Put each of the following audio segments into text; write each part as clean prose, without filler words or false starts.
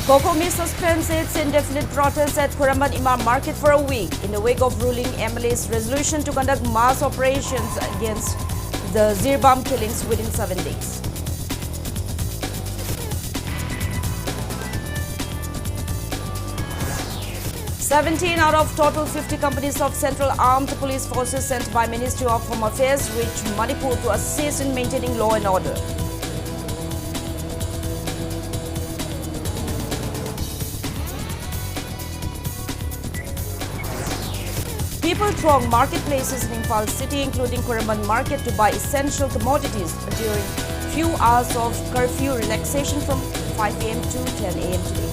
Kokomi suspends its indefinite protest at Kuraman Imam Market for a week in the wake of ruling MLA's resolution to conduct mass operations against the Jiribam killings within 7 days. "17 out of total 50 companies of Central Armed Police Forces sent by Ministry of Home Affairs reached Manipur to assist in maintaining law and order. People throng marketplaces in Imphal city, including Kuraman Market, to buy essential commodities during few hours of curfew relaxation from 5 a.m. to 10 a.m. today.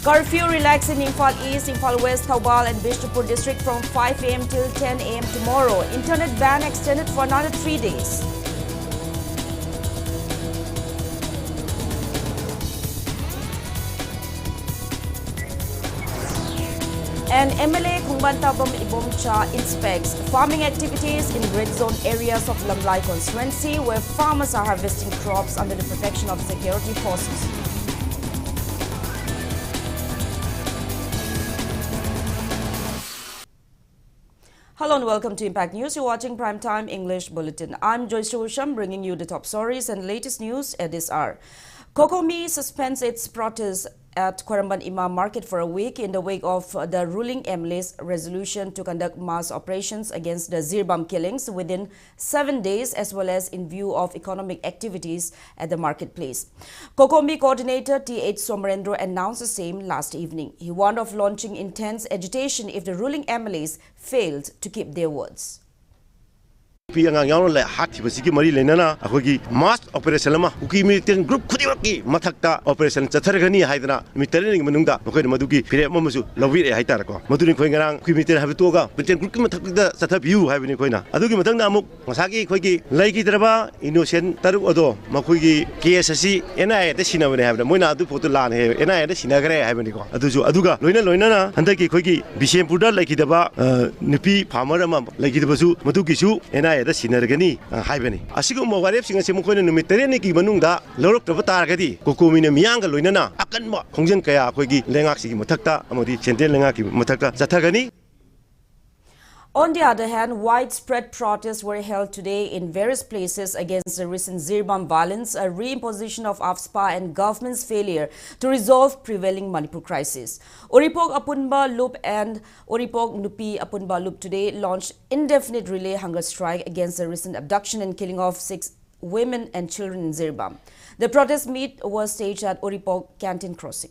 Curfew relaxed in Imphal East, Imphal West, Thaubal and Bishnupur district from 5 a.m. till 10 a.m. tomorrow. Internet ban extended for another 3 days. And MLA Khungbantabam Ibomcha inspects farming activities in red zone areas of Lamlai constituency where farmers are harvesting crops under the protection of security forces. Hello and welcome to Impact News. You're watching Primetime English Bulletin. I'm USHAM bringing you the top stories and latest news at this hour. Kokomi suspends its protest at Kuraman Imam Market for a week in the wake of the ruling MLA's resolution to conduct mass operations against the Jiribam killings within 7 days, as well as in view of economic activities at the marketplace. Kokomi coordinator T.H. Somarendra announced the same last evening. He warned of launching intense agitation if the ruling MLAs failed to keep their words. Mass operation lama uki militant group khudiwaki mathakta operation chathargani haidana military manungda mokoi madugi phire mamusu lawir e haitara ko maduni khoi ngarang uki military habitoga militant group ki mathakda chathabiu haibini khoina adugi mathangna amuk masagi khoigi laigi draba innocent taru odo makhoigi case asi NIA da sinabane habda moina adu photo lan he NIA da sinagare haibini ko aduju aduga loina na handaki khoigi Bishenpur da laigi daba nupi farmer ama laigi dabasu madugi su NIA da sinargani haibani asigum warep singa semukhoi numitare ki manungda lorok tabatagadi Kokomina miyanga loinana akanma khongjen kaya khoigi lengak sigi mathakta amodi central lengak ki mathakta jathagani. On the other hand, widespread protests were held today in various places against the recent Jiribam violence, a reimposition of AFSPA and government's failure to resolve prevailing Manipur crisis. Oripok Apunba Loop and Oripok Nupi Apunba Loop today launched indefinite relay hunger strike against the recent abduction and killing of 6 women and children in Jiribam. The protest meet was staged at Oripok Canteen Crossing.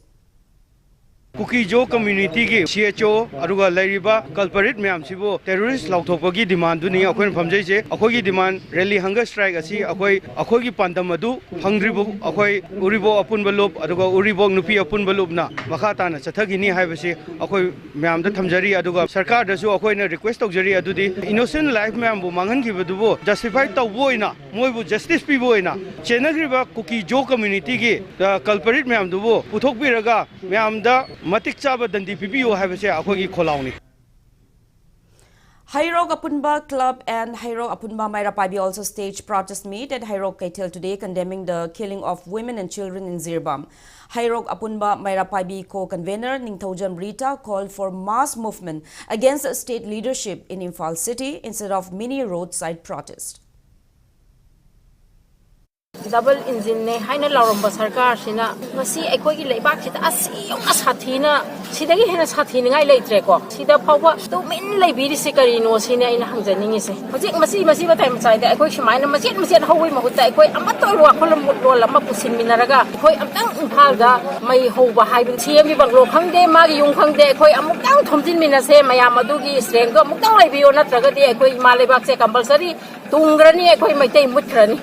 Kukijo community ki CHO aruga lairiba culprit myam sibo terrorist lauthopagi demand duni akhoi phamjai je akhoi gi demand rally hunger strike asi akhoi gi pandam adu phangribo akhoi uribo apunba lop aruga uribo nupi apunba lop na makha ta na chathagini haibase akhoi myam da thamjari aduga sarkar da su akhoi na request tawjari adudi innocent life myam bu mangan ki budubo justify tawboina moibu justice piboina chenagriba kukijo community ki culprit myam dubo puthok biraga myam da Matik Chaba Dandi Pipiyo have a share Akogi Koloni. Hairok Apunba Club and Hairok Apunba Mairapabi also staged protest meet at Hairok Kaitel today, condemning the killing of women and children in Jiribam. Hairok Apunba Mairapabi co-convener Ningthaujam Rita called for mass movement against state leadership in Imphal city instead of mini roadside protest. Double engine ne haina lauramba sarkar sina ngasi ekoi gi leibak sita asi yong asathina sidagi hena sathini ngai leitre ko sida phawa to min leibiri se kari no sina ina hangjaningi se hojik masi batai machai da ekoi shmaina masit hoi mahuta ekoi amato ro kholam ro lama pusin minaraga ekoi amtang imphal da mai hoba haibin cm gi banglo khangde magi yung khangde ekoi amutang thomjin minase mayam adugi strength ko amutang leibiyo natraga di ekoi ma leibak se compulsory tungrani ekoi maitei mutrani.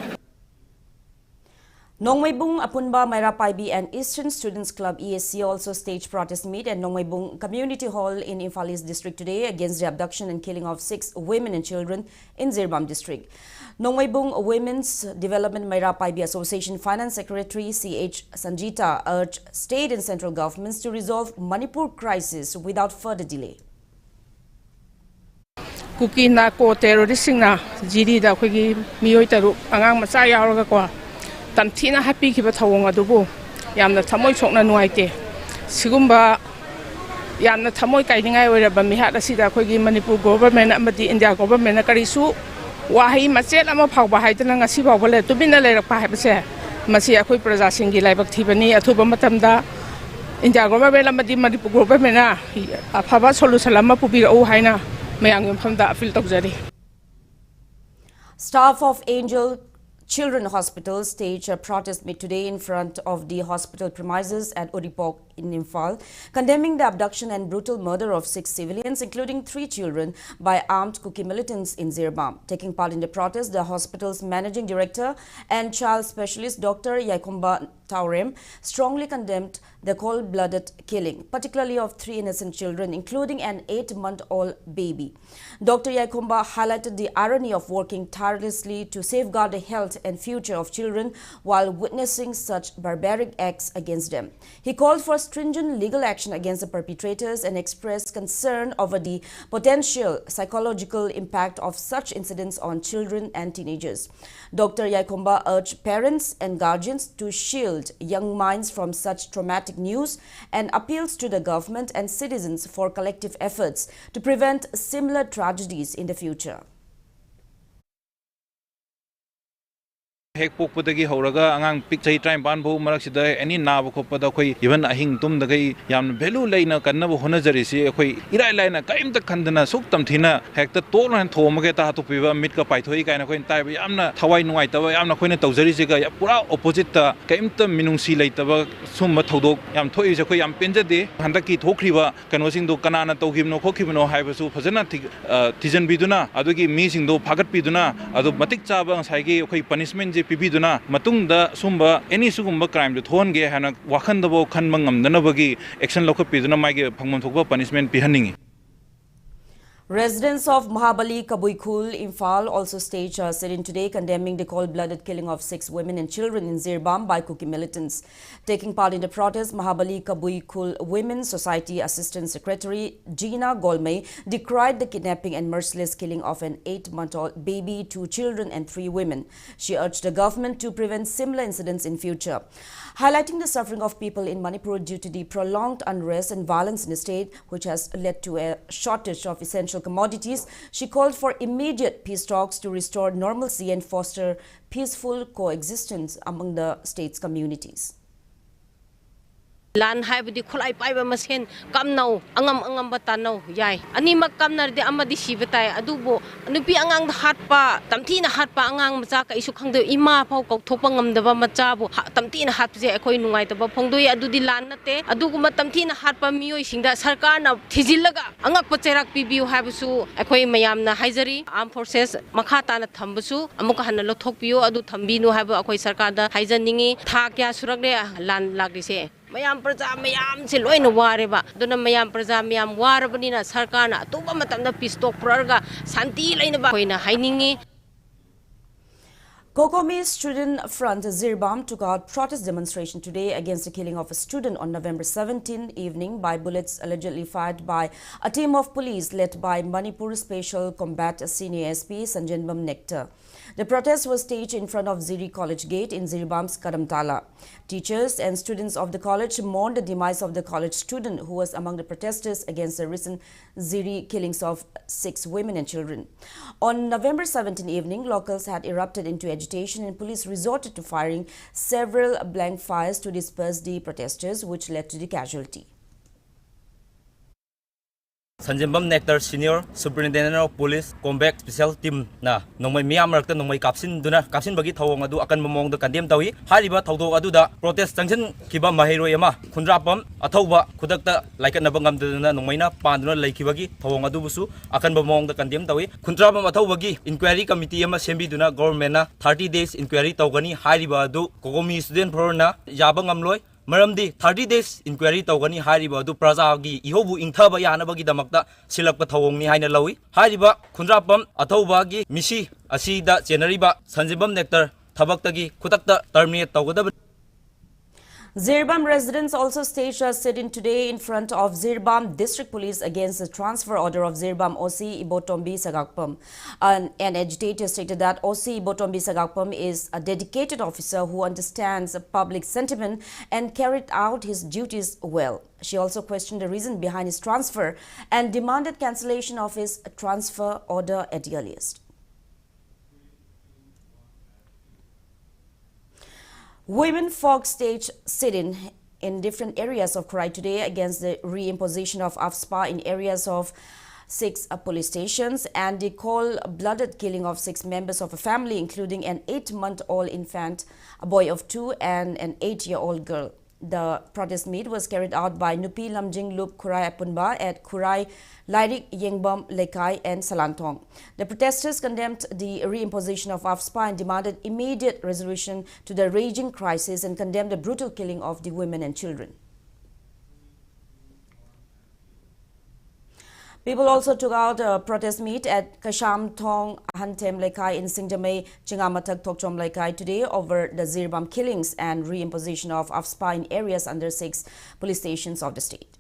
Nongmaibung Apunba Mairapaibi and Eastern Students Club ESC also staged protest meet at Nongmaibung Community Hall in Imphal East District today against the abduction and killing of 6 women and children in Jiribam District. Nongmaibung Women's Development Mairapaibi Association Finance Secretary C.H. Sanjita urged state and central governments to resolve Manipur crisis without further delay. Cookie na ko terroristing na Jiri da Quiggy Miotaru, Angang Masai Aragaqua, Tantina happy keep a tawong adubo, Yam the Tamoy Chokna Nuite, Sigumba Yam the Tamoy guiding I would have been had a Sida Quiggy Manipur government and the India government, Karisu, Wahi Maset, I'm a power hiding a Siba wallet to be a letter perhaps. Masia Kui Praza Singi Labak Tibani, Atuba Matamda, India government, Manipur government, a Pava Solusalama Pubi O Haina. Staff of Angel Children Hospital staged a protest meet today in front of the hospital premises at Odipok in Imphal, condemning the abduction and brutal murder of 6 civilians, including 3 children, by armed Kuki militants in Jiribam. Taking part in the protest, the hospital's managing director and child specialist Dr. Yaikomba Taurem strongly condemned the cold-blooded killing, particularly of 3 innocent children, including an 8-month-old baby. Dr. Yaikomba highlighted the irony of working tirelessly to safeguard the health and future of children while witnessing such barbaric acts against them. He called for stringent legal action against the perpetrators and expressed concern over the potential psychological impact of such incidents on children and teenagers. Dr. Yaikomba urged parents and guardians to shield young minds from such traumatic news and appeals to the government and citizens for collective efforts to prevent similar tragedies in the future. Hek pokpadagi horaga angang picture time ban bo maraksida any naba khopada khoi even ahing tum dagai yam value laina kanna hona jari si khoi irai laina kaimta khandana suk tamthina hekta tol han thomage ta tu piwa mit ka paithoi kaina khoi tai yamna thawai nuai ta yamna khoina tawjari si ga pura opposite ta kaimta minungsi leitaba summa thodok yam thoi je khoi yam penjade handaki thokriba kano sing do kanana tawgimno khokhibno haibasu phajana tijan biduna adugi mi sing do phagat biduna adu matik chaba saigi khoi punishment Pibiduna, Matunda, Sumba, any Sugumba crime, the Thonge, Hana, Wakandabo, Kanmangam, Nanabagi, action local Piduna, Mike, Pangmontoba punishment behind. Residents of Mahabali Kabuikul, Imphal also staged a sit-in today condemning the cold-blooded killing of 6 women and children in Jiribam by Kuki militants. Taking part in the protest, Mahabali Kabuikul Women's Society Assistant Secretary Gina Golmay decried the kidnapping and merciless killing of an 8-month-old baby, 2 children and 3 women. She urged the government to prevent similar incidents in future. Highlighting the suffering of people in Manipur due to the prolonged unrest and violence in the state, which has led to a shortage of essential commodities, she called for immediate peace talks to restore normalcy and foster peaceful coexistence among the state's communities. Lan haibudi khulai paiba masen kamnau angam batano yai ani mak kamnar de amadi sibatai adubo nupi angang hatpa tamthina hatpa angang macha ka isu khangde ima phau kok thokpa ngamdaba macha bu tamthina hatje ekhoi nungai taba phongdoi adudi lan nate aduguma tamthina hatpa miyoi singda sarkar na thijillaga angak pacherak pibiu haibusu ekhoi mayamna haijari armed forces makha tana thambusu amuka hanna lothokpiu adu thambinu haibu ekhoi sarkar da haijaningi tha kya surakle lan lagrise Mayam Praja Mayam Siloin Wareba, Dona Mayam Praja Mayam Warabanina, Sarkana, Tuba Matanda Pisto Praga, Santi Lainaba, Hainingi. Kokomi Student Front Jiribam took out protest demonstration today against the killing of a student on November 17 evening by bullets allegedly fired by a team of police led by Manipur Special Combat Senior SP Sanjinbam Nectar. The protest was staged in front of Ziri College Gate in Jiribam's Kadamtala. Teachers and students of the college mourned the demise of the college student who was among the protesters against the recent Ziri killings of 6 women and children. On November 17 evening, locals had erupted into agitation and police resorted to firing several blank fires to disperse the protesters, which led to the casualty. Sanjimbam Nectar Senior Superintendent of Police Combat Special Team na nongmai miyam marakta nongmai kapsin bagi thawong adu akan mamong da condemn tawi hariba thawdok adu da protest sanction kiba mahiroi ama khundrapam athauba khudakta laikat na bangam duna nongmaina panduna laikibagi thawong adu busu akan mamong da condemn tawi khundrapam athawbagi inquiry committee ama sembi duna government na 30 days inquiry tawgani hariba adu Kokomi student forum na yabang amloi Maramdi 30 days inquiry tawgani hariba du prajagi ihobu ingthaba yanabagi damakta silakpa thawong ni haina lawi hariba khundrapam athawbagi misi asida January ba Sanjibam Nectar thabaktagi khutakta terminate tawgadab. Jiribam residents also staged a sit-in today in front of Jiribam District Police against the transfer order of Jiribam OC Ibotombi Sagakpam. An agitator stated that OC Ibotombi Sagakpam is a dedicated officer who understands public sentiment and carried out his duties well. She also questioned the reason behind his transfer and demanded cancellation of his transfer order at the earliest. Women folk staged sit-in in different areas of Kurai today against the reimposition of AFSPA in areas of 6 police stations and the cold-blooded killing of 6 members of a family, including an 8-month-old infant, a boy of 2 and an 8-year-old girl. The protest meet was carried out by Nupi Lamjing Lup Kurai Apunba at Kurai, Lairik, Yengbam, Lekai and Salantong. The protesters condemned the reimposition of AFSPA and demanded immediate resolution to the raging crisis and condemned the brutal killing of the women and children. People also took out a protest meet at Kasham Thong Hantem Lekai in Singdamay, Chingamatak Tokchom Lekai today over the Jiribam killings and reimposition of AFSPA in areas under 6 police stations of the state.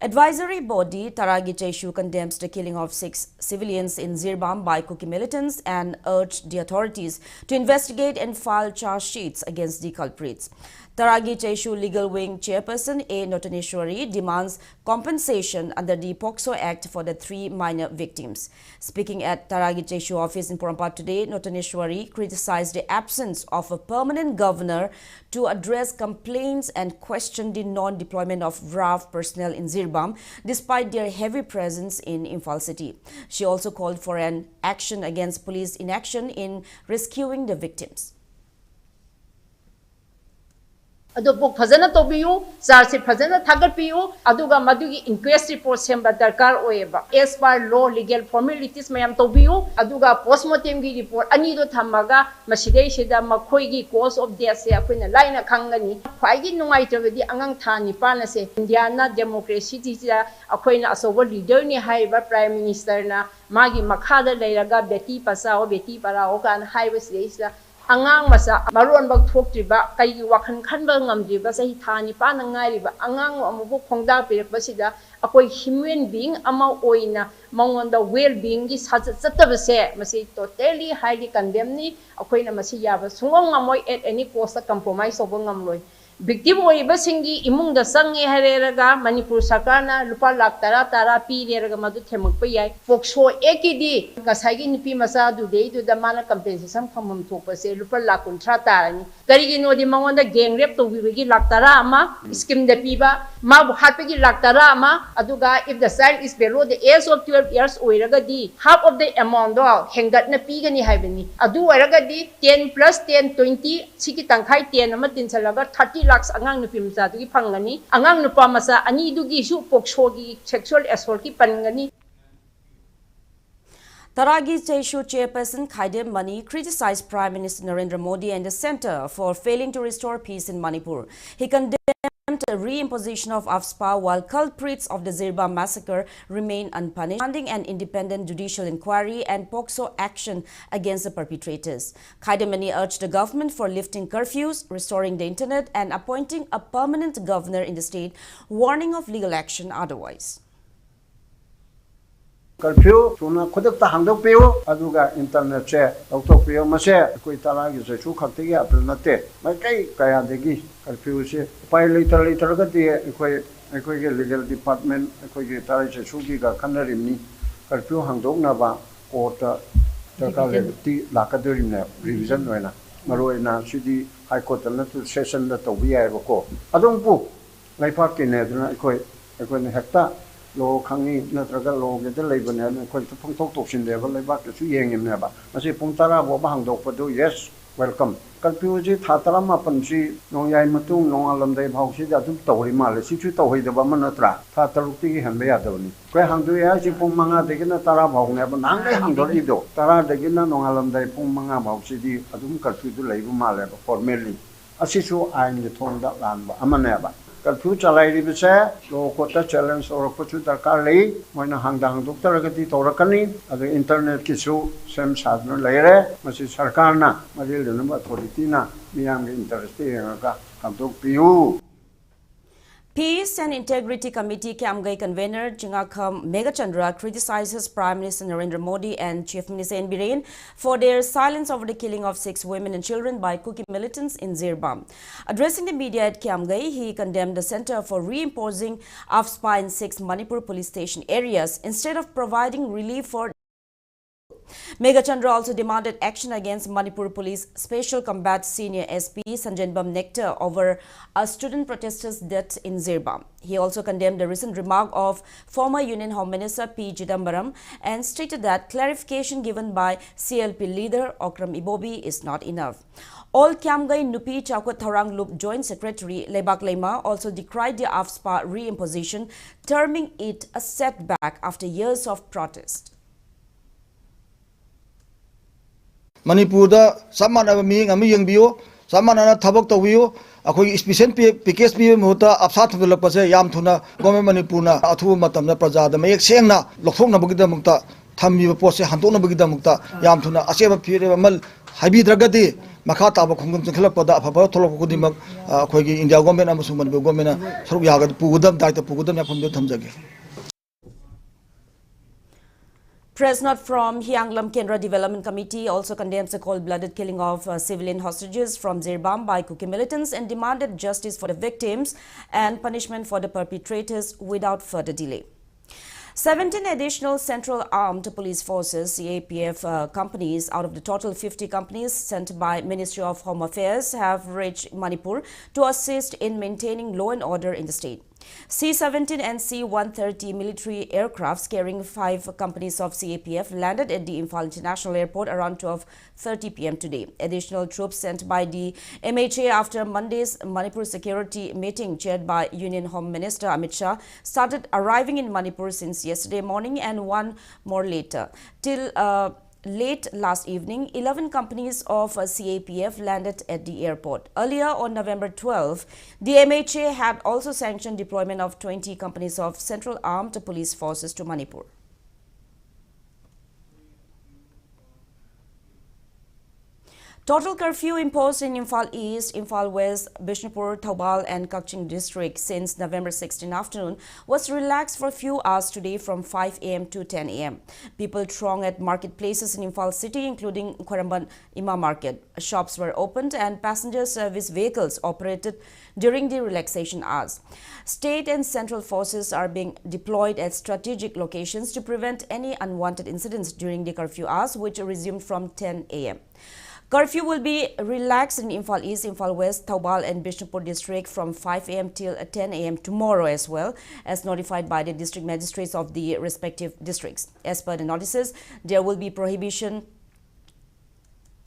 Advisory body Taragi Jeshree condemns the killing of 6 civilians in Jiribam by Kuki militants and urged the authorities to investigate and file charge sheets against the culprits. Taragi Jeshree Legal Wing Chairperson A. Notaneshwari demands compensation under the POCSO Act for the 3 minor victims. Speaking at Taragi Jeshree office in Porampat today, Notaneshwari criticized the absence of a permanent governor to address complaints and questioned the non-deployment of RAF personnel in Jiribam despite their heavy presence in Imphal city. She also called for an action against police inaction in rescuing the victims. Adubu Fazana Tobiu, Zarsi Fazana Tagapiu, Aduga Madugi inquest report Semba Dakar Oeba. As per law, legal formalities Mayam Tobiu, Aduga postmortem report, Anido Tamaga, Mashide Shida Makoigi, cause of death, Queen Lina Kangani, Pagi no matter with the Angang Tani Panase, Indiana democracy, Aquina Asovo leader, Haiba Prime Minister na, Magi Makada Layraga, Betty Pasao, Betty Paraoka, and Highways Isla. Angang masa maruan bag thok triba kai wakhan khan ba ngam driba sahi thani pa na ngai riba angang amubu khongda pirak basida akoi human being ama oina mangon the well being gi sataba se masi totally highly condemn ni akoi na masi yaba sungong ngamoi at any cost compromise obo ngamloi victim oiba singi imung da sangi hareraga Manipur sarkarna lupa lakh tara pi reraga madu themak pa yai POCSO ekidi kasagi nipi masa du dei du da mana compensation phamam thokpa se lupa lakh 13 tarani karigi no di mangon da gang rape to bigi lakh tara ama scheme da piba ma bu hat pegi lakh tara ama aduga if the child is below the age of 12 years oiraga di half of the amount do hengat na pigani haibani adu oiraga di 10 plus 10 20 siki tangkhai 10 ama tin salaga 30 lakhs angang nupi masa dugi phangani angang nupa masa ani dugi su POCSO gi sexual assault ki pangani. Taragi Jeshree Chairperson Khaidem Mani criticized Prime Minister Narendra Modi and the centre for failing to restore peace in Manipur. He condemned a reimposition of AFSPA while culprits of the Jiribam massacre remain unpunished, demanding an independent judicial inquiry and POCSO action against the perpetrators. Khaidem Mani urged the government for lifting curfews, restoring the internet and appointing a permanent governor in the state, warning of legal action otherwise. Curfew tuna khudak ta hangdok peo aduga internet che autok peo mase koi tara gi se chu khakti gi apil nate mai kai kaya degi curfew se pai later ga ti ekoi ge legal department ekoi ge tara se chu gi ga khanarim ni curfew hangdok na ba court ta ka le ti lakadorim na revision noina maroi na sidi high court na tu session da to bi ai ba ko adong pu lai pa ke ne na ekoi ne hekta lo khangi natraga lo ge de leibane ko phang tok tok sin de ba leibak chu yeng em ne ba masi pung tara bo ba hang dok pa do yes welcome curfew ji thatara ma pan ji nong yai matung nong alam dai bhau si da tum tori ma le si chu to hoi de ba man natra tha taruk ti gi han be ya do ni ko hang du ya ji pung manga de na tara bhau ne ba nang dai hang do ri do tara de gi na nong alam dai pung manga bhau si di adum curfew du leibu ma le ba formally asi chu ain de thong da lan ba amane ba curfew चलाइरिबसे लो quota challenge और कुछ दरकार लई Moina हांगदांग डॉक्टरगति तौरकनी अदो internet किसु same साधन लेरे मसी सरकारना मरि लेनम अथॉरिटीना मियामगे इंटरेस्ट येगा कामदोक पियु Peace and Integrity Committee Kiamgai convener Chingakham Megachandra criticizes Prime Minister Narendra Modi and Chief Minister N. Biren for their silence over the killing of 6 women and children by Kuki militants in Jiribam. Addressing the media at Kiamgai, he condemned the center for reimposing AFSPA in 6 Manipur police station areas instead of providing relief for. Megachandra also demanded action against Manipur Police Special Combat Senior SP Jiribam Nectar over a student protester's death in Jiribam. He also condemned the recent remark of former Union Home Minister P. Chidambaram and stated that clarification given by CLP leader Okram Ibobi is not enough. All Kiamgai Nupi Chakwat Tharang Loop Joint Secretary Lebak Lema also decried the AFSPA reimposition, terming it a setback after years of protest. Manipur da samana mi ngami yengbiyo samana na thabak tawbiyo akhoi special package bi mota apsa thulak pase yam thuna government Manipur na athu matam na praja da mayek sengna lokthok na bagi da mukta thambi pose hantok na bagi da mukta yam thuna aseba phire mal habi dragadi makha ta ba khungum chkhla pada apha tholok ko dimak akhoi gi India government amasung Manipur government na saruk yaga pugudam daita pugudam ya pham thamjage. Press note from Hyanglam Kendra Development Committee also condemns the cold-blooded killing of civilian hostages from Jiribam by Kuki militants and demanded justice for the victims and punishment for the perpetrators without further delay. 17 additional Central Armed Police Forces (CAPF) companies out of the total 50 companies sent by Ministry of Home Affairs have reached Manipur to assist in maintaining law and order in the state. C-17 and C-130 military aircrafts carrying 5 companies of CAPF landed at the Imphal International Airport around 12:30 p.m. today. Additional troops sent by the MHA after Monday's Manipur security meeting chaired by Union Home Minister Amit Shah started arriving in Manipur since yesterday morning and one more later. Till late last evening, 11 companies of CAPF landed at the airport. Earlier on November 12, the MHA had also sanctioned deployment of 20 companies of Central Armed Police Forces to Manipur. Total curfew imposed in Imphal East, Imphal West, Bishnupur, Thoubal and Kaching districts since November 16 afternoon was relaxed for a few hours today from 5 a.m. to 10 a.m. People thronged at marketplaces in Imphal city, including Kwaramban Ima Market. Shops were opened and passenger service vehicles operated during the relaxation hours. State and central forces are being deployed at strategic locations to prevent any unwanted incidents during the curfew hours, which resumed from 10 a.m. Curfew will be relaxed in Imphal East, Imphal West, Thoubal and Bishnupur district from 5 a.m. till 10 a.m. tomorrow as well, as notified by the district magistrates of the respective districts. As per the notices, there will be prohibition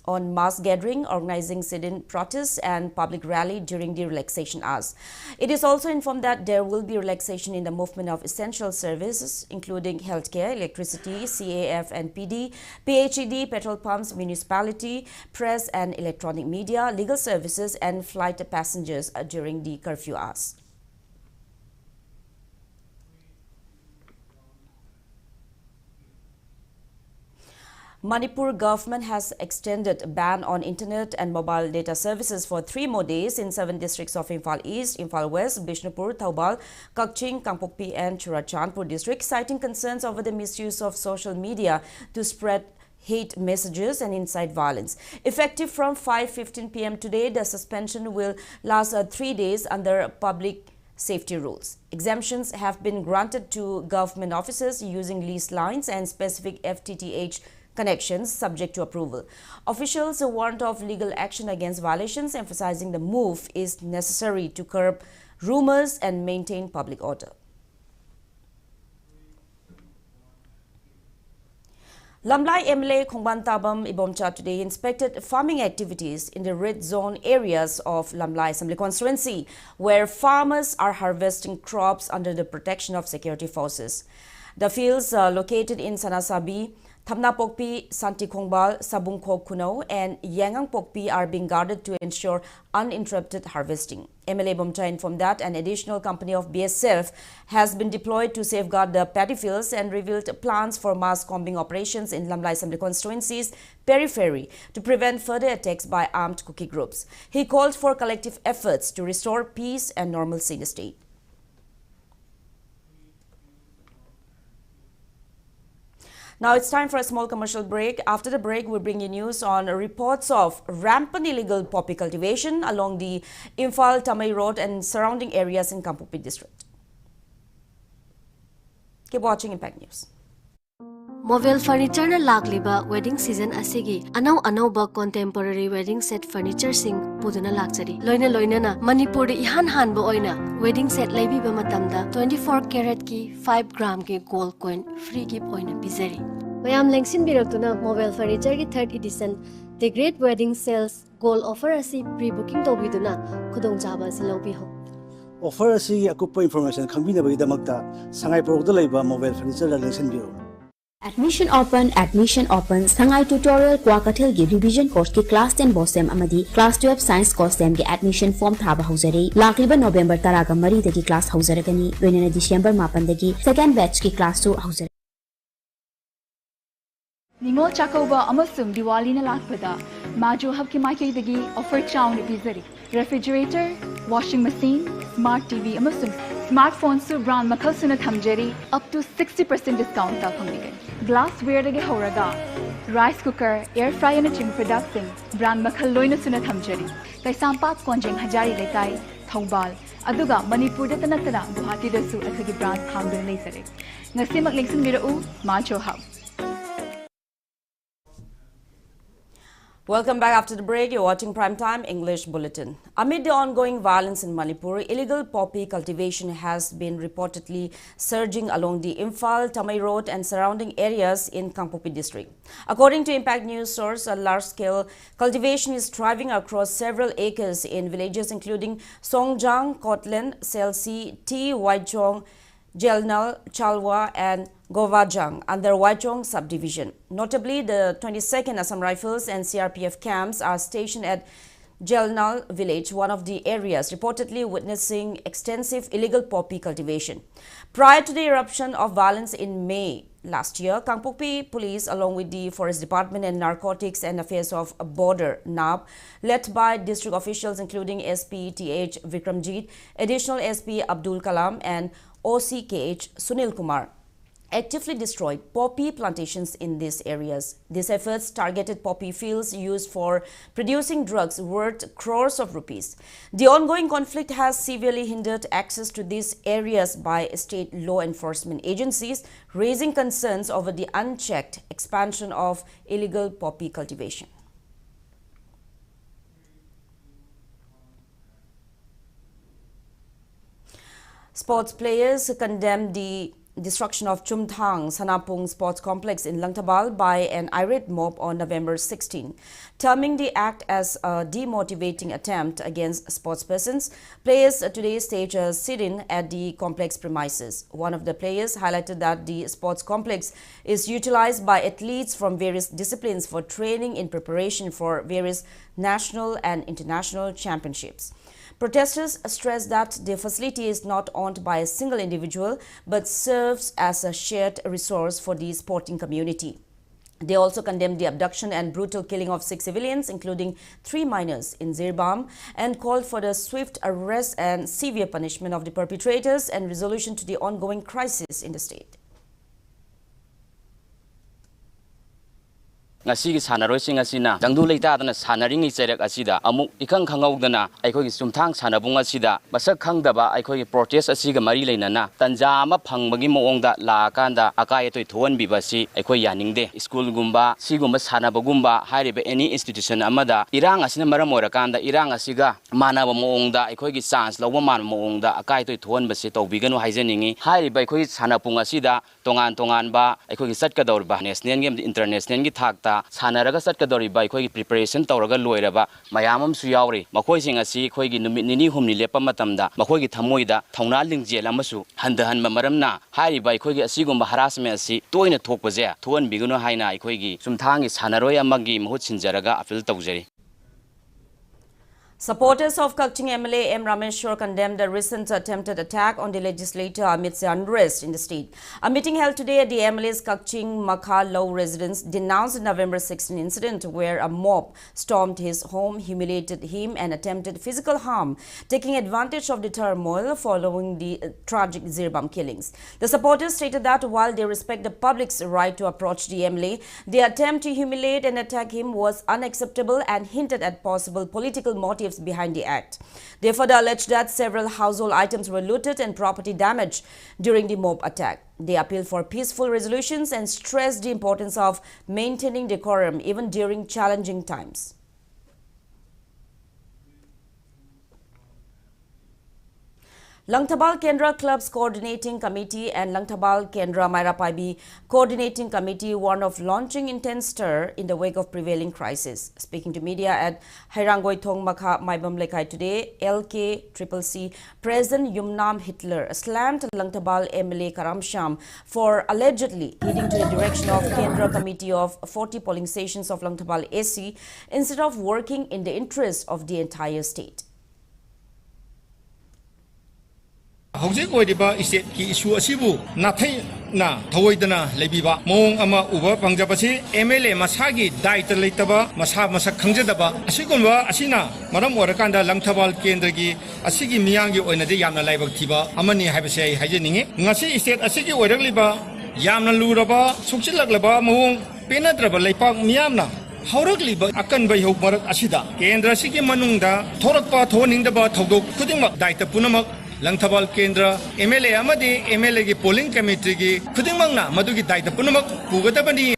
on mass gathering, organizing sit-in protests and public rally during the relaxation hours. It is also informed that there will be relaxation in the movement of essential services, including healthcare, electricity, CAF and PD, PHED, petrol pumps, municipality, press and electronic media, legal services and flight passengers during the curfew hours. Manipur government has extended a ban on internet and mobile data services for 3 more days in 7 districts of Imphal East, Imphal West, Bishnupur, Thoubal, Kaching, Kangpokpi and Churachandpur districts, citing concerns over the misuse of social media to spread hate messages and incite violence. Effective from 5:15 p.m. today, the suspension will last 3 days under public safety rules. Exemptions have been granted to government officers using leased lines and specific FTTH connections subject to approval. Officials warned of legal action against violations, emphasizing the move is necessary to curb rumors and maintain public order. Lamlai MLA Khongban Tabam Ibomcha today inspected farming activities in the red zone areas of Lamlai Assembly constituency, where farmers are harvesting crops under the protection of security forces. The fields located in Sanasabi, Thamna Pokpi, Santi Khongbal, Sabung Khok Kuno, and Yangang Pokpi are being guarded to ensure uninterrupted harvesting. MLA Bomcha informed that an additional company of BSF has been deployed to safeguard the paddy fields and revealed plans for mass combing operations in Lamlai Assembly constituency's periphery to prevent further attacks by armed Kuki groups. He called for collective efforts to restore peace and normalcy in the state. Now it's time for a small commercial break. After the break, we'll bring you news on reports of rampant illegal poppy cultivation along the Imphal Tamai Road and surrounding areas in Kampupi district. Keep watching Impact News. Mobile furniture na lagliba wedding season asigi anau contemporary wedding set furniture sing puduna lakchari loina na Manipur de ihan hanbo oina wedding set laibi ba matamda 24 karat ki 5 gram ki gold coin free gift oina bizari mayam lengsin biraktuna mobile furniture ki 3rd edition the great wedding sales gold offer asi pre-booking to biduna khudong jaba silobi ho offer asi akupa information khambina bagi damakta sangai pro da laiba mobile furniture la lengsin biro Admission open, Sangai tutorial Kwakathil gi revision course ki class 10 bosem amadi class 12 science course sem gi admission form thaba hauzari lakliba November taraga mari dagi class hauzaragani loinana December 9 dagi second batch ki class 2 hauzari Ningol Chakauba amasung Diwali na lakpada Majo hab ki maikay dagi offer chow na bizari refrigerator, washing machine, smart TV amasung smartphone su brand makal sunat hamjari up to 60% discount ta phamigay glassware dagi horaga rice cooker air fryer na ching production brand makal loina sunat hamjari kaisampat konjeng hajari lekai Thongbal aduga Manipur da tanatana Guwahati da su akhagi brand hamdun leisare ngasimak lengsin birau Macho hub. Welcome back after the break. You're watching Primetime English Bulletin. Amid the ongoing violence in Manipur, illegal poppy cultivation has been reportedly surging along the Imphal Tamai Road and surrounding areas in Kampupi district. According to Impact News source, a large-scale cultivation is thriving across several acres in villages including Songjang, Kotlen, Selsi, T, Waichong, Jelnal, Chalwa and Govajang under Waichong subdivision. Notably, the 22nd Assam Rifles and CRPF camps are stationed at Jelnal village, one of the areas reportedly witnessing extensive illegal poppy cultivation. Prior to the eruption of violence in May last year, Kampupi police along with the Forest Department and Narcotics and Affairs of Border NAB, led by district officials including SP TH Vikramjit, additional SP Abdul Kalam and OCKH Sunil Kumar, actively destroyed poppy plantations in these areas. These efforts targeted poppy fields used for producing drugs worth crores of rupees. The ongoing conflict has severely hindered access to these areas by state law enforcement agencies, raising concerns over the unchecked expansion of illegal poppy cultivation. Sports players condemned the destruction of Chumthang Sanapung Sports Complex in Langtabal by an irate mob on November 16, terming the act as a demotivating attempt against sportspersons. Players today staged a sit-in at the complex premises. One of the players highlighted that the sports complex is utilized by athletes from various disciplines for training in preparation for various national and international championships. Protesters stress that the facility is not owned by a single individual but serves as a shared resource for the sporting community. They also condemned the abduction and brutal killing of 6 civilians, including 3 minors in Jiribam, and called for the swift arrest and severe punishment of the perpetrators and resolution to the ongoing crisis in the state. Ngasigi sanarosing asina dangdu leitadana sanaring iserek asida amuk ikang khangaudana aikhogi sumthang sanabung asida masak khangdaba aikhogi protest asiga mari leinana tanja ama phangbagi moongda la kanda akai toi thon bibasi aikoi yaningde school gumba sigumba sanabagumba hairibe any institution amada irang asina maram orakanda irang asiga manaba moongda aikhogi chance lawba man moongda akai toi thon basi tawbiganu haijaningi hairibe aikhogi sanapung asida tongan ba aikhogi satkador ba national game international gi thakta ꯀꯩꯀꯥ ꯁꯥꯟꯅꯔꯒ ꯆꯠꯀꯗꯧꯔꯤꯕ ꯑꯩꯈꯣꯏꯒꯤ preparation ꯇꯧꯔꯒ ꯂꯣꯏꯔꯕ ꯃꯌꯥꯝ ꯑꯃꯁꯨ ꯌꯥꯎꯔꯤ ꯃꯈꯣꯏꯁꯤꯡ ꯑꯁꯤ ꯑꯩꯈꯣꯏꯒꯤ ꯅꯨꯃꯤꯠ ꯅꯤꯅꯤ ꯍꯨꯝꯅꯤ ꯂꯦꯞꯄ ꯃꯇꯝꯗ ꯃꯈꯣꯏꯒꯤ ꯊꯃꯣꯏꯗ ꯊꯧꯅꯥ ꯂꯤꯡꯖꯦꯜ ꯑꯃꯁꯨ ꯍꯟꯊꯍꯟꯕ ꯃꯔꯝꯅ ꯍꯥꯏꯔꯤꯕ ꯑꯩꯈꯣꯏꯒꯤ ꯑꯁꯤꯒꯨꯝꯕ ꯍꯔꯥꯁꯃꯦꯟ ꯑꯁꯤ ꯇꯣꯏꯅ ꯊꯣꯛꯄꯁꯦ ꯊꯣꯛꯍꯟꯕꯤꯒꯅꯨ ꯍꯥꯏꯅ ꯑꯩꯈꯣꯏꯒꯤ ꯆꯨꯝꯊꯥꯡꯒꯤ ꯁꯥꯟꯅꯔꯣꯏ ꯑꯃꯒꯤ ꯃꯍꯨꯠ ꯁꯤꯟꯖꯔꯒ ꯑꯄꯤꯜ ꯇꯧꯖꯔꯤ. Supporters of Kaching MLA M. Rameshwar condemned the recent attempted attack on the legislator amidst the unrest in the state. A meeting held today at the MLA's Kaching Makha Low residence denounced the November 16 incident where a mob stormed his home, humiliated him and attempted physical harm, taking advantage of the turmoil following the tragic Jiribam killings. The supporters stated that while they respect the public's right to approach the MLA, the attempt to humiliate and attack him was unacceptable and hinted at possible political motives behind the act. They further alleged that several household items were looted and property damaged during the mob attack. They appealed for peaceful resolutions and stressed the importance of maintaining decorum even during challenging times. Langtabal Kendra Club's Coordinating Committee and Langtabal Kendra Mairapaibi Coordinating Committee warned of launching intense stir in the wake of prevailing crisis. Speaking to media at Hairangoi Thong Makha Maibam Lekai today, LKCCC President Yumnam Hitler slammed Langtabal MLA Karamsham for allegedly heading to the direction of Kendra Committee of 40 polling stations of Langtabal AC instead of working in the interest of the entire state. Hojik oidiba iset ki issue asibu nathai na thawoidana lebiba mong ama uba pangjabasi MLA masagi daita leitaba masak khangjadaba asigunba asina maram orakanda Langtabal Kendra gi asigi miyangi oinadi yamna laibak thiba amani haibase haijeninge ngasi iset asigi oiragliba yamna luraba sukchilaglaba mong penadraba leipak miyamna Hauragliba akan bai hok marak asida Kendra sigi manungda thorakpa thoningdaba thodok khudingmak daita punamak Langtabal Kendra MLA amadi MLA gi polling committee gi khudingmangna madugi daita punamak pugadabani.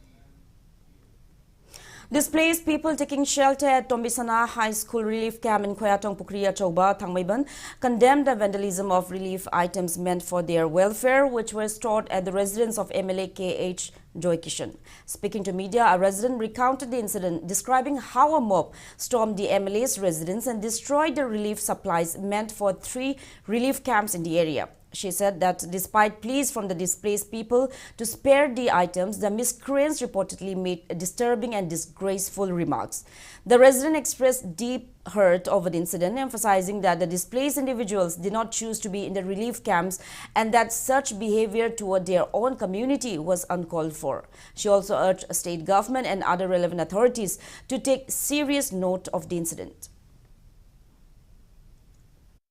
Displaced people taking shelter at Tombisana High School Relief Camp in Khoyatong Pukriya Chauba, Thangmaiban, condemned the vandalism of relief items meant for their welfare, which were stored at the residence of MLA KH JOYSHREE. Speaking to media, a resident recounted the incident, describing how a mob stormed the MLA's residence and destroyed the relief supplies meant for 3 relief camps in the area. She said that despite pleas from the displaced people to spare the items, the miscreants reportedly made disturbing and disgraceful remarks. The resident expressed deep hurt over the incident, emphasizing that the displaced individuals did not choose to be in the relief camps and that such behavior toward their own community was uncalled for. She also urged state government and other relevant authorities to take serious note of the incident.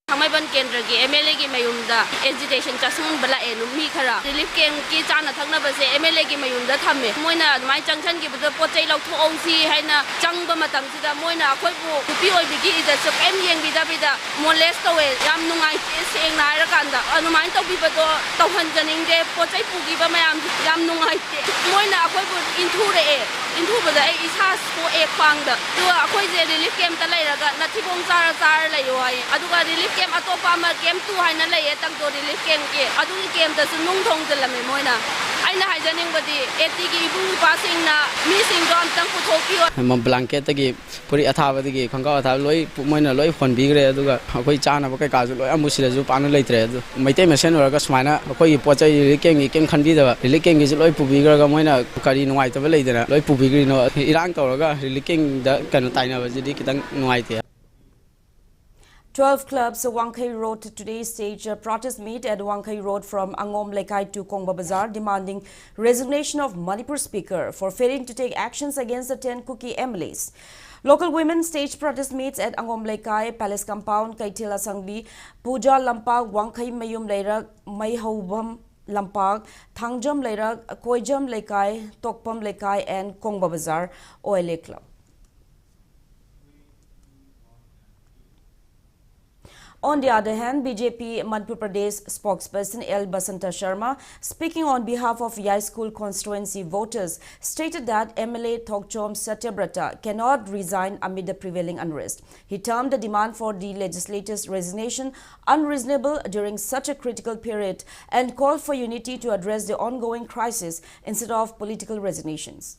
Thangmaiban Kendra gi MLA gi mayumda agitation chasun bala enumi khara relief camp ki chana thakna base MLA gi mayumda thamme moina mai changchan gi buda pochai lau thong si haina changba matam sida moina akhoi bu kupi oi bigi ida so em yeng bida bida molest towe yam nungai seng na ra kanda anumai to bi bado to han janing de pochai pugi ba mayam yam nungai te moina akhoi bu into bada ai isa ko e khwangda to akhoi je relief camp ta lai raga nathibong char lai yo ai aduga relief camp atopa ma camp tu haina lai etang to relief camp ke adugi camp da su nung thong jalame moina aina haijaning badi eti gi ibu passing na mi sing dom tang pu thokio ma blanket gi puri athabadi gi khanga atha loi moina loi phon bi gre aduga akoi chana ba kai ka ju loi amusira ju panu leitre adu maitai mesen oraga smaina akoi pochai relief camp gi kem khanbi da relief camp gi ju loi pu bi ga moina kari nuai ta ba leidana loi pu bi gri no irang tawraga relief camp da kan taina ba ji kitang nuai te 12 clubs Wangkai Road today staged a protest meet at Wangkai Road from Angom Lekai to Kongba Bazar, demanding resignation of Manipur Speaker for failing to take actions against the 10 Kuki MLAs. Local women staged protest meets at Angom Lekai, Palace Compound, Kaitila Sangbi, Puja Lampag, Wangkai Mayum Leirak, Mayhaubam Lampag, Thangjam Leirak, Koijam Lekai, Tokpam Lekai and Kongba Bazar OLA Club. On the other hand, BJP Manipur Pradesh spokesperson L. Basanta Sharma, speaking on behalf of Yai School constituency voters, stated that MLA Thokchom Satyabrata cannot resign amid the prevailing unrest. He termed the demand for the legislators' resignation unreasonable during such a critical period and called for unity to address the ongoing crisis instead of political resignations.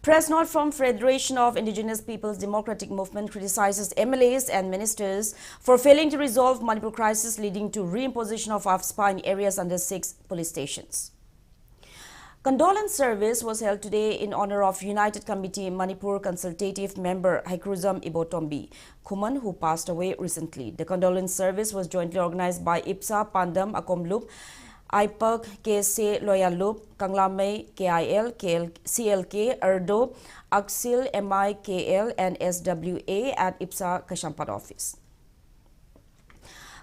Press note from Federation of Indigenous Peoples Democratic Movement criticizes MLAs and ministers for failing to resolve Manipur crisis, leading to reimposition of AFSPA in areas under 6 police stations. Condolence service was held today in honor of United Committee Manipur Consultative Member Haikruzam Ibotombi Kuman, who passed away recently. The condolence service was jointly organized by IPSA, Pandam, Akomlup, IPAC, KSC, Loyalup, Kanglamay, KIL, CLK, Erdo, Axil, MIKL, and SWA at IPSA Kashampat office.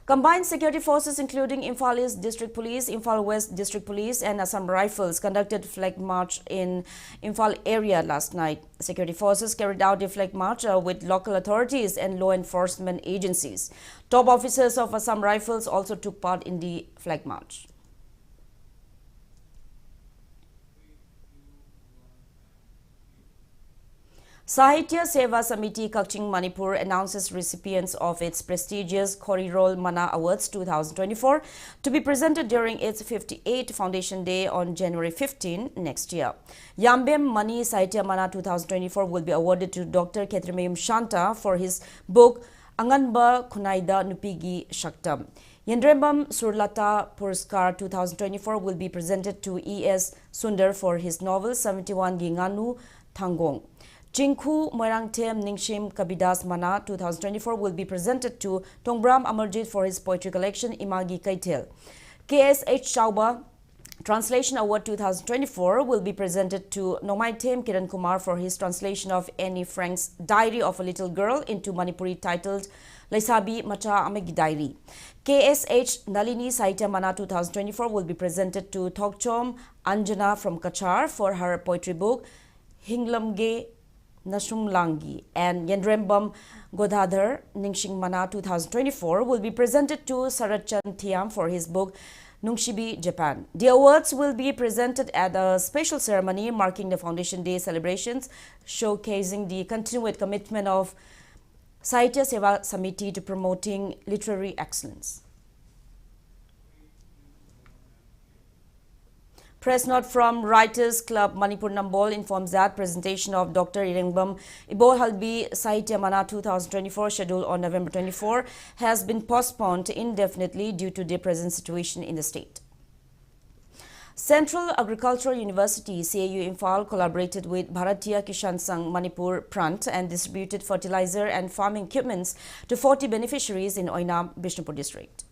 Combined security forces including Imphal East District Police, Imphal West District Police and Assam Rifles conducted flag march in Imphal area last night. Security forces carried out a flag march with local authorities and law enforcement agencies. Top officers of Assam Rifles also took part in the flag march. Sahitya Seva Samiti Kakching Manipur announces recipients of its prestigious Khorirol Mana Awards 2024 to be presented during its 58th Foundation Day on January 15 next year. Yambem Mani Sahitya Mana 2024 will be awarded to Dr. Ketrimayum Shanta for his book Anganba Kunaida Nupigi Shaktam. Jiribam Surlata Puraskar 2024 will be presented to E.S. Sundar for his novel 71 Ginganu Thangong. Jingku Moirangtem Ningshim Kabidas Mana 2024 will be presented to Tongbram Amarjit for his poetry collection Imagi Kaitel. KSH Chauba Translation Award 2024 will be presented to Nomaitem Kiran Kumar for his translation of Annie Frank's Diary of a Little Girl into Manipuri titled Laisabi Macha Amegi Diary. KSH Nalini Sahitya Mana 2024 will be presented to Thokchom Anjana from Kachar for her poetry book Hinglamge Nasumlangi, and Jiribam Godhadhar Ningshing Mana 2024 will be presented to Sarachan Thiam for his book Nungshibi Japan. The awards will be presented at a special ceremony marking the Foundation Day celebrations, showcasing the continued commitment of Sahitya Seva Samiti to promoting literary excellence. Press note from Writers Club Manipur Nambol informs that presentation of Dr. Jiribam Ibohalbi Sahitya Mana 2024 scheduled on November 24 has been postponed indefinitely due to the present situation in the state. Central Agricultural University CAU Imphal collaborated with Bharatiya Kishan Sangh Manipur Prant and distributed fertilizer and farming equipments to 40 beneficiaries in Oinam, Bishnupur district.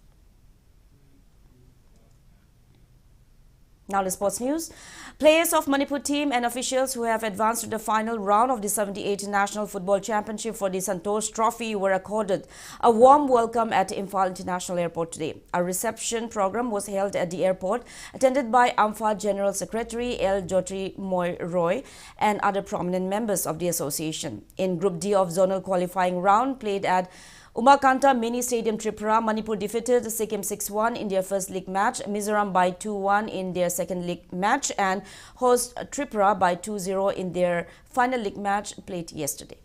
Now to sports news. Players of Manipur team and officials who have advanced to the final round of the 78th National Football Championship for the Santosh Trophy were accorded a warm welcome at Imphal International Airport today. A reception program was held at the airport, attended by AMFA General Secretary L. Jyoti Moy Roy and other prominent members of the association. In Group D of zonal qualifying round played at Umakanta Mini Stadium Tripura, Manipur defeated Sikkim 6-1 in their first league match, Mizoram by 2-1 in their second league match, and host Tripura by 2-0 in their final league match played yesterday.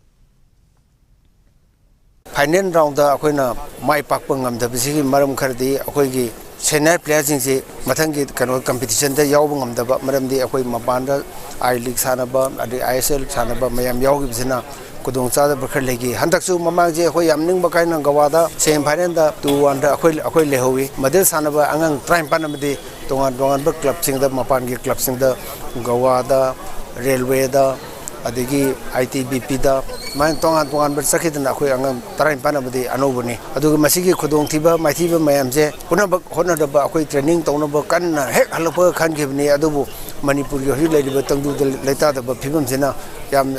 Final round da akoina mai pakpa ngamda bisigi maram khardi akoigi senior players jingsi mathangi kano competition da yawba ngamda maramdi akoi mapanda I League sanaba adi ISL sanaba mayam yawgi bisina kudung chada bakhar legi handaksu mamang je khoi amning bakai na gawada sem final da 2-1 da akhoi lehowi madel sanaba angang prime panamdi tongan ba club sing da mapan gi club sing da gawada railway da adigi ITBP da man tongan ba sakhi da akhoi angang prime panamdi anobuni adugi masigi kudung thiba maithiba mayam je punaba hona da ba akhoi training tongna ba kan hek halapa khan gibni adubu Manipur yohi lady tangdu leta da phibam sina yam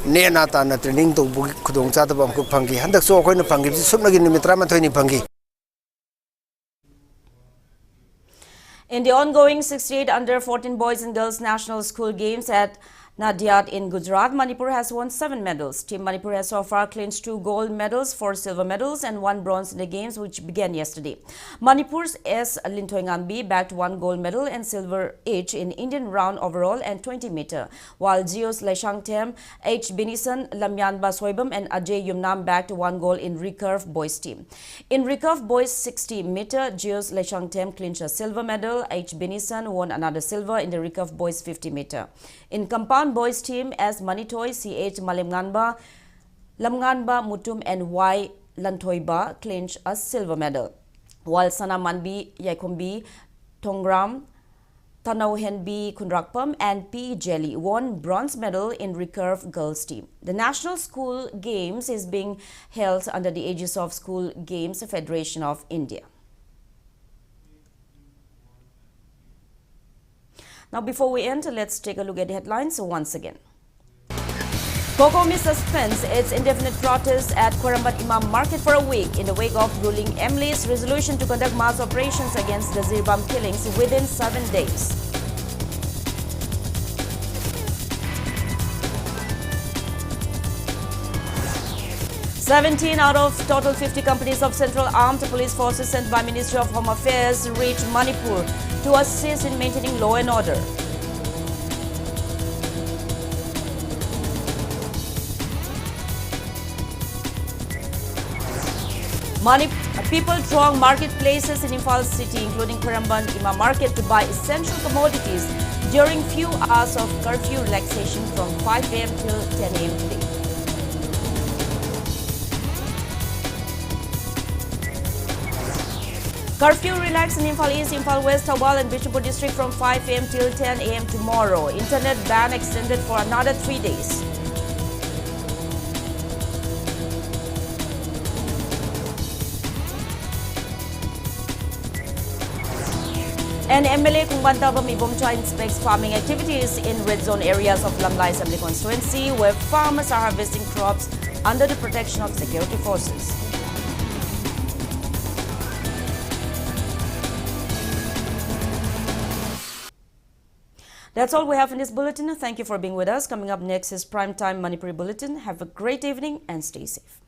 nena ta na training to khudong cha da bam ku phangi handak so khoi na phangi sumna gi nimitra ma thoini phangi. In the ongoing 68 under-14 boys and girls national school games at Nadiad in Gujarat, Manipur has won 7 medals. Team Manipur has so far clinched 2 gold medals, 4 silver medals and 1 bronze in the games which began yesterday. Manipur's S. Lintoingambi bagged 1 gold medal and silver each in Indian round overall and 20 meter, while Geos Leshangtem, H. Binisan, Lamyan Basoibam and Ajay Yumnam bagged 1 goal in recurve boys team. In recurve boys 60 meter, Geos Leshangtem clinched a silver medal. H. Binisan won another silver in the recurve boys 50 meter. In compound boys team as Manitoy, CH Malimnganba, Lamnganba Mutum and Y Lantoiba clinched a silver medal, while Sana Manbi Yakumbi, Tongram, Tanau Henbi Kundrakpam and P. Jelly won bronze medal in recurve girls team. The National School Games is being held under the aegis of School Games Federation of India. Now before we end, let's take a look at the headlines once again. Kokomi suspends its indefinite protest at Korambat Imam Market for a week in the wake of ruling MLA's resolution to conduct mass operations against the Jiribam killings within 7 days. "17 out of total 50 companies of Central Armed Police Forces sent by Ministry of Home Affairs reached Manipur to assist in maintaining law and order. People throng marketplaces in Imphal city, including Koramban Imam Market, to buy essential commodities during few hours of curfew relaxation from 5 a.m. till 10 a.m. today. Curfew relaxed in Imphal East, Imphal West, Tawal and Bishnupur district from 5 a.m. till 10 a.m. tomorrow. Internet ban extended for another 3 days. And MLA Kungbantabam Ibomcha inspects farming activities in red zone areas of Lamlai Assembly constituency, where farmers are harvesting crops under the protection of security forces. That's all we have in this bulletin. Thank you for being with us. Coming up next is Primetime Manipuri Bulletin. Have a great evening and stay safe.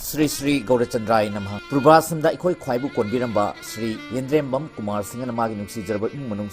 Shri Gaurachandrai Namha Prabhasamda Ikoi Kwaibu Konbiramba Shri Yendrembam Kumar Singh Namagi Nuksi Jarbat Manung